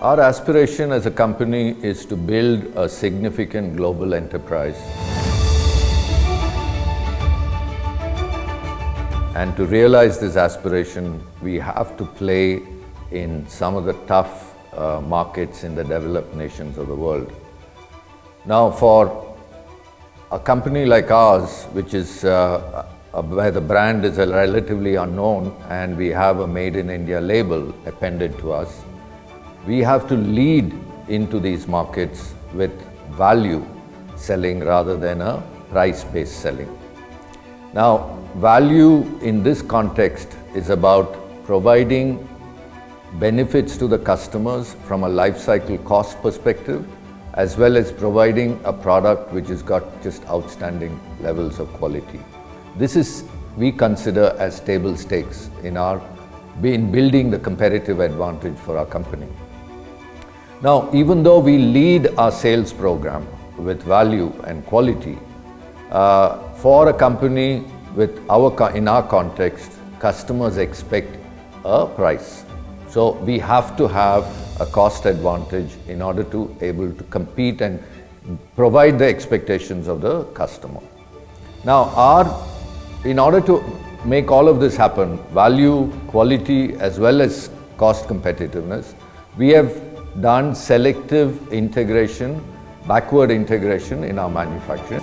Our aspiration as a company is to build a significant global enterprise. And to realize this aspiration, we have to play in some of the tough markets in the developed nations of the world. Now, for a company like ours, which is where the brand is relatively unknown and we have a Made in India label appended to us, we have to lead into these markets with value selling rather than a price-based selling. Now, value in this context is about providing benefits to the customers from a life cycle cost perspective, as well as providing a product which has got just outstanding levels of quality. This is, we consider, as table stakes in building the competitive advantage for our company. Now, even though we lead our sales program with value and quality, for a company in our context, customers expect a price. So we have to have a cost advantage in order to able to compete and provide the expectations of the customer. Now, in order to make all of this happen, value, quality, as well as cost competitiveness, we have done selective integration, backward integration in our manufacturing.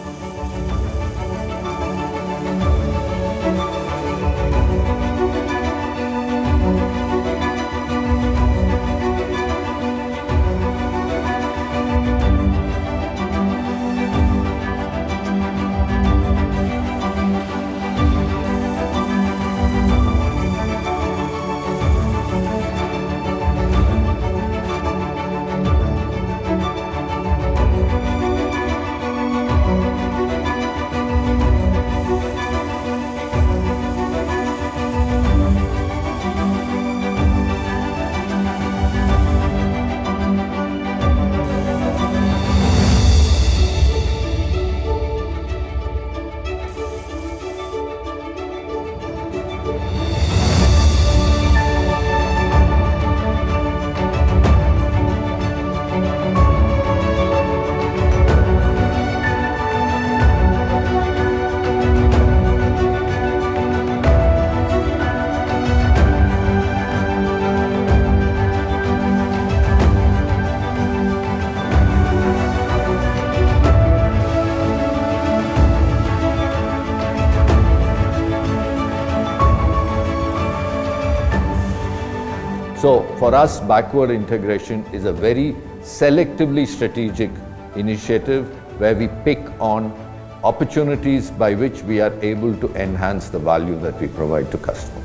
So for us, backward integration is a very selectively strategic initiative where we pick on opportunities by which we are able to enhance the value that we provide to customers.